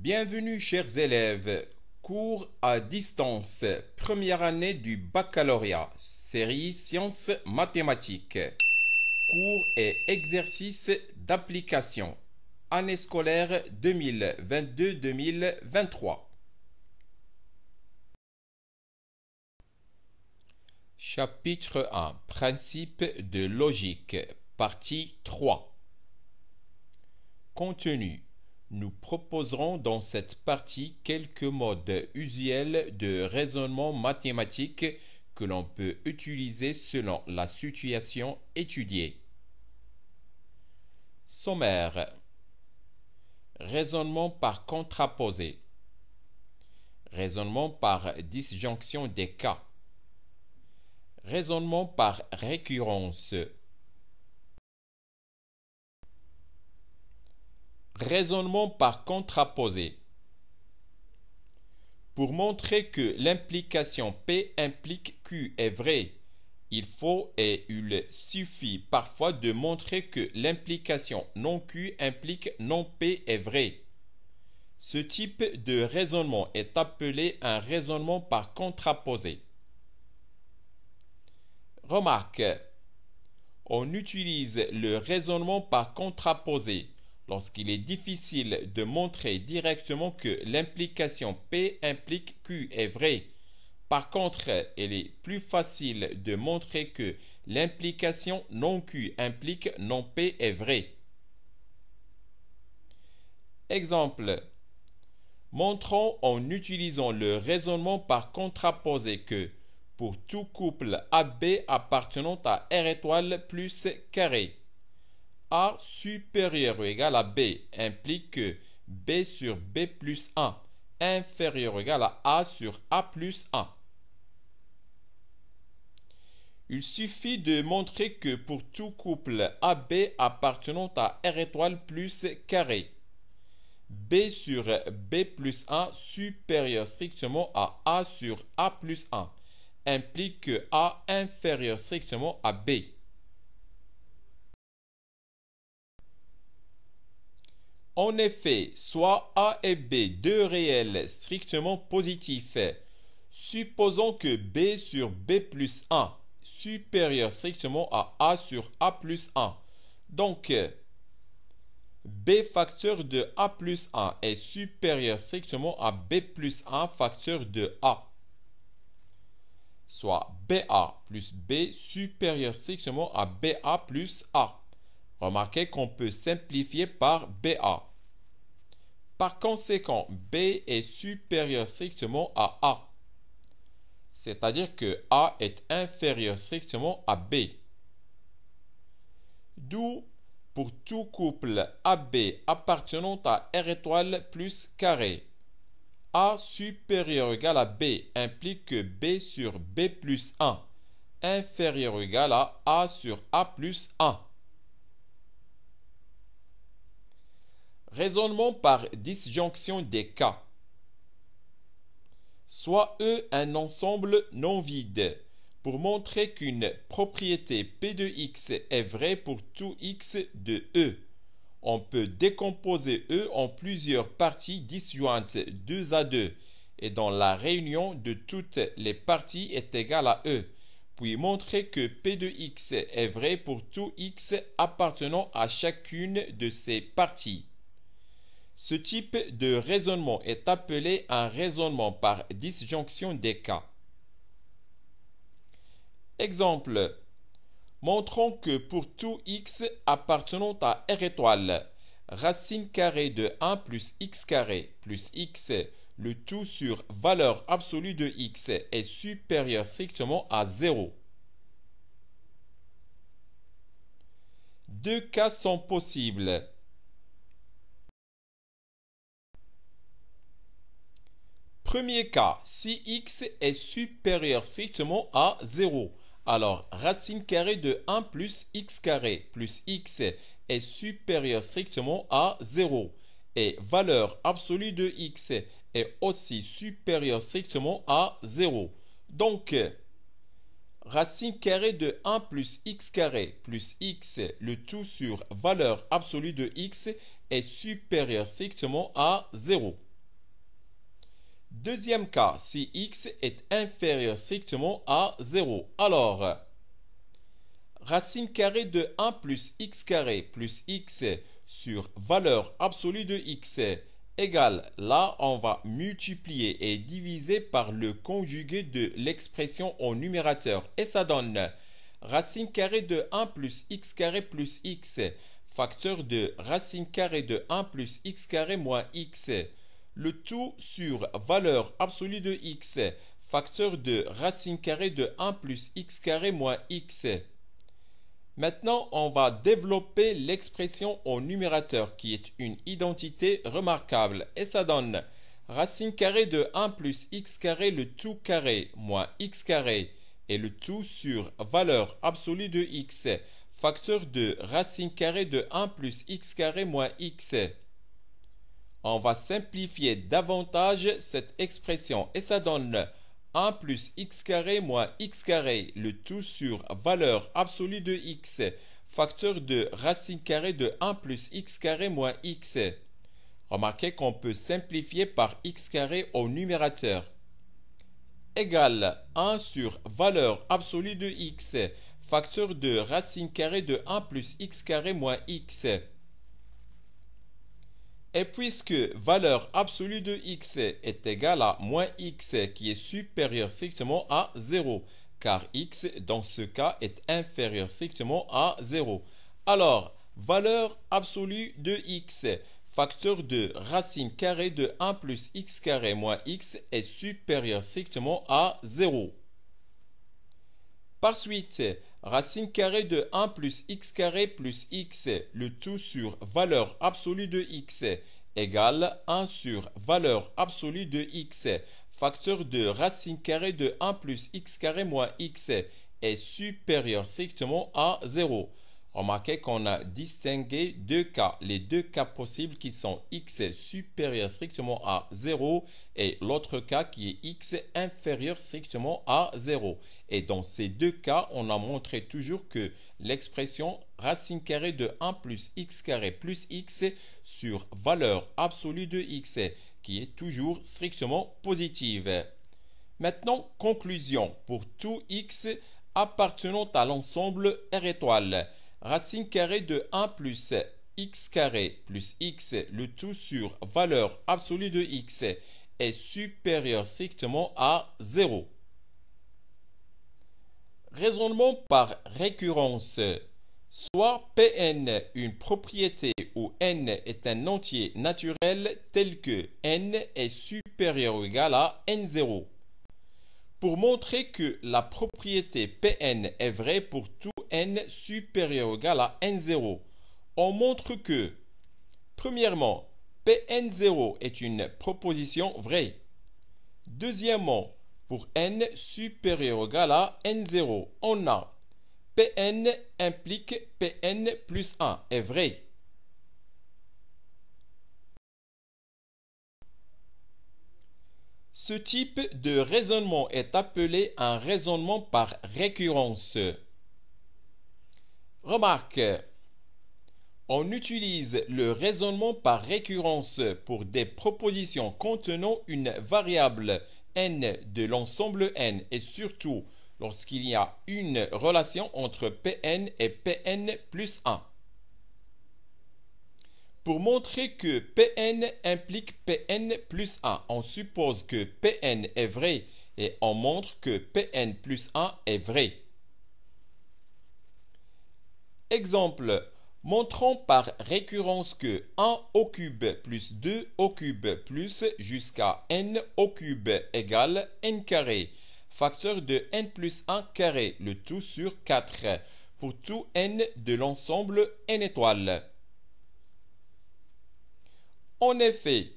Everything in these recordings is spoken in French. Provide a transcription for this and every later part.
Bienvenue chers élèves, cours à distance, première année du baccalauréat, série sciences mathématiques, cours et exercices d'application, année scolaire 2022-2023. Chapitre 1, principe de logique, partie 3. Contenu. Nous proposerons dans cette partie quelques modes usuels de raisonnement mathématique que l'on peut utiliser selon la situation étudiée. Sommaire. Raisonnement par contraposé. Raisonnement par disjonction des cas. Raisonnement par récurrence. Raisonnement par contraposé. Pour montrer que l'implication P implique Q est vraie, il faut et il suffit parfois de montrer que l'implication non Q implique non P est vraie. Ce type de raisonnement est appelé un raisonnement par contraposé. Remarque, on utilise le raisonnement par contraposé lorsqu'il est difficile de montrer directement que l'implication P implique Q est vraie. Par contre, il est plus facile de montrer que l'implication non Q implique non P est vraie. Exemple. Montrons en utilisant le raisonnement par contraposé que pour tout couple AB appartenant à R étoile plus carré, A supérieur ou égal à B implique que B sur B plus 1 inférieur ou égal à A sur A plus 1. Il suffit de montrer que pour tout couple AB appartenant à R étoile plus carré, B sur B plus 1 supérieur strictement à A sur A plus 1 implique que A inférieur strictement à B. En effet, soit A et B, deux réels strictement positifs, supposons que B sur B plus 1 supérieur strictement à A sur A plus 1. Donc, B facteur de A plus 1 est supérieur strictement à B plus 1 facteur de A. Soit BA plus B supérieur strictement à BA plus A. Remarquez qu'on peut simplifier par BA. Par conséquent, B est supérieur strictement à A. C'est-à-dire que A est inférieur strictement à B. D'où, pour tout couple AB appartenant à R étoile plus carré, A supérieur ou égal à B implique que B sur B plus 1 inférieur ou égal à A sur A plus 1. Raisonnement par disjonction des cas. Soit E un ensemble non vide. Pour montrer qu'une propriété P de X est vraie pour tout X de E, on peut décomposer E en plusieurs parties disjointes 2 à 2 et dont la réunion de toutes les parties est égale à E, puis montrer que P de X est vrai pour tout X appartenant à chacune de ces parties. Ce type de raisonnement est appelé un raisonnement par disjonction des cas. Exemple. Montrons que pour tout x appartenant à R étoile, racine carrée de 1 plus x carré plus x, le tout sur valeur absolue de x est supérieur strictement à 0. Deux cas sont possibles. Premier cas, si x est supérieur strictement à 0, alors racine carrée de 1 plus x carré plus x est supérieur strictement à 0 et valeur absolue de x est aussi supérieure strictement à 0. Donc, racine carrée de 1 plus x carré plus x, le tout sur valeur absolue de x est supérieur strictement à 0. Deuxième cas, si x est inférieur strictement à 0. Alors, racine carrée de 1 plus x carré plus x sur valeur absolue de x égale, là on va multiplier et diviser par le conjugué de l'expression au numérateur. Et ça donne racine carrée de 1 plus x carré plus x, facteur de racine carrée de 1 plus x carré moins x. Le tout sur valeur absolue de x, facteur de racine carrée de 1 plus x carré moins x. Maintenant, on va développer l'expression au numérateur qui est une identité remarquable. Et ça donne racine carrée de 1 plus x carré le tout carré moins x carré et le tout sur valeur absolue de x, facteur de racine carrée de 1 plus x carré moins x. On va simplifier davantage cette expression et ça donne 1 plus x carré moins x carré, le tout sur valeur absolue de x, facteur de racine carrée de 1 plus x carré moins x. Remarquez qu'on peut simplifier par x carré au numérateur. Égale 1 sur valeur absolue de x, facteur de racine carrée de 1 plus x carré moins x. Et puisque valeur absolue de x est égale à moins x qui est supérieur strictement à 0, car x dans ce cas est inférieur strictement à 0. Alors, valeur absolue de x, facteur de racine carrée de 1 plus x carré moins x est supérieur strictement à 0. Par suite, racine carrée de 1 plus x carré plus x, le tout sur valeur absolue de x, égale 1 sur valeur absolue de x, facteur de racine carrée de 1 plus x carré moins x, est supérieur strictement à 0. Remarquez qu'on a distingué deux cas, les deux cas possibles qui sont x supérieur strictement à 0 et l'autre cas qui est x inférieur strictement à 0. Et dans ces deux cas, on a montré toujours que l'expression racine carrée de 1 plus x carré plus x sur valeur absolue de x qui est toujours strictement positive. Maintenant, conclusion pour tout x appartenant à l'ensemble R étoile. Racine carrée de 1 plus x carré plus x, le tout sur valeur absolue de x, est supérieur strictement à 0. Raisonnement par récurrence. Soit Pn une propriété où n est un entier naturel tel que n est supérieur ou égal à n0. Pour montrer que la propriété Pn est vraie pour tout n supérieur ou égal à n0, on montre que, premièrement, Pn0 est une proposition vraie. Deuxièmement, pour n supérieur ou égal à n0, on a Pn implique Pn plus 1 est vrai. Ce type de raisonnement est appelé un raisonnement par récurrence. Remarque, on utilise le raisonnement par récurrence pour des propositions contenant une variable n de l'ensemble n et surtout lorsqu'il y a une relation entre Pn et Pn plus 1. Pour montrer que Pn implique Pn plus 1, on suppose que Pn est vrai et on montre que Pn plus 1 est vrai. Exemple, montrons par récurrence que 1 au cube plus 2 au cube plus jusqu'à n au cube égale n carré, facteur de n plus 1 carré, le tout sur 4, pour tout n de l'ensemble n étoile. En effet,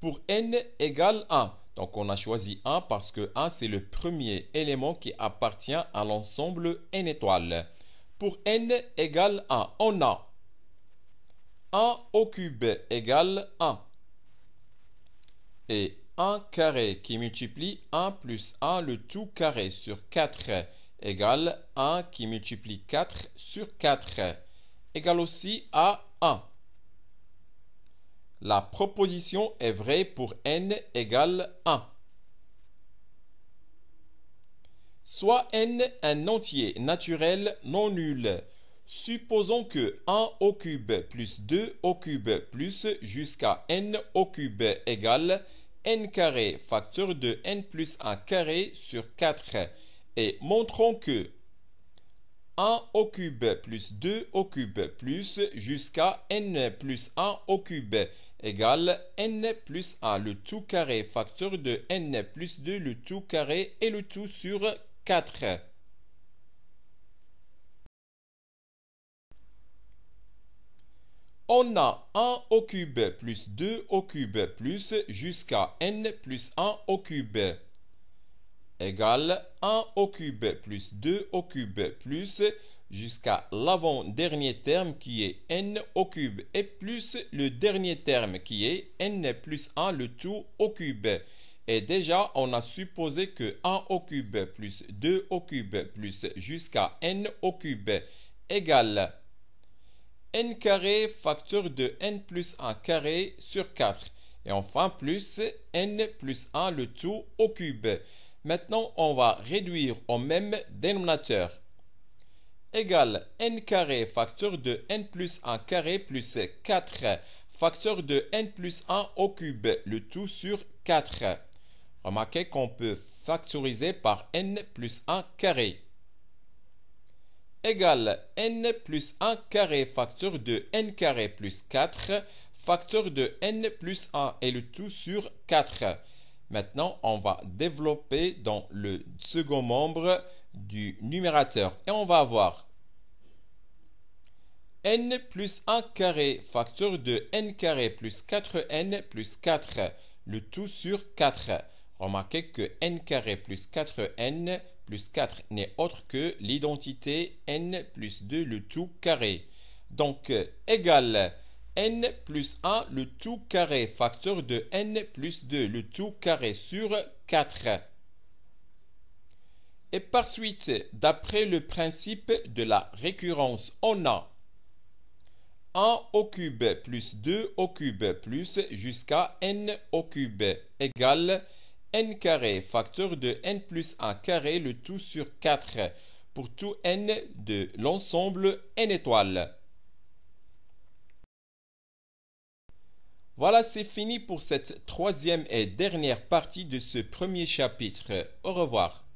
pour n égale 1, donc on a choisi 1 parce que 1 c'est le premier élément qui appartient à l'ensemble n étoile. Pour n égale 1, on a 1 au cube égale 1 et 1 carré qui multiplie 1 plus 1 le tout carré sur 4 égale 1 qui multiplie 4 sur 4 égale aussi à 1. La proposition est vraie pour n égale 1. Soit n un entier naturel non nul. Supposons que 1 au cube plus 2 au cube plus jusqu'à n au cube égale n carré facteur de n plus 1 carré sur 4 et montrons que 1 au cube plus 2 au cube plus jusqu'à n plus 1 au cube égale n plus 1 le tout carré facteur de n plus 2 le tout carré et le tout sur 4. On a 1 au cube plus 2 au cube plus jusqu'à n plus 1 au cube égale 1 au cube plus 2 au cube plus jusqu'à l'avant-dernier terme qui est n au cube et plus le dernier terme qui est n plus 1 le tout au cube. Et déjà, on a supposé que 1 au cube plus 2 au cube plus jusqu'à n au cube égale n carré facteur de n plus 1 carré sur 4. Et enfin plus n plus 1 le tout au cube. Maintenant, on va réduire au même dénominateur. Égale n carré facteur de n plus 1 carré plus 4 facteur de n plus 1 au cube, le tout sur 4. Remarquez qu'on peut factoriser par n plus 1 carré. Égale n plus 1 carré facteur de n carré plus 4 facteur de n plus 1 et le tout sur 4. Maintenant, on va développer dans le second membre du numérateur et on va avoir n plus 1 carré facteur de n carré plus 4n plus 4 le tout sur 4. Remarquez que n carré plus 4n plus 4 n'est autre que l'identité n plus 2 le tout carré. Donc, égale n plus 1 le tout carré facteur de n plus 2 le tout carré sur 4. Et par suite, d'après le principe de la récurrence, on a 1 au cube plus 2 au cube plus jusqu'à n au cube égale n carré facteur de n plus 1 carré le tout sur 4 pour tout n de l'ensemble n étoiles. Voilà, c'est fini pour cette troisième et dernière partie de ce premier chapitre. Au revoir.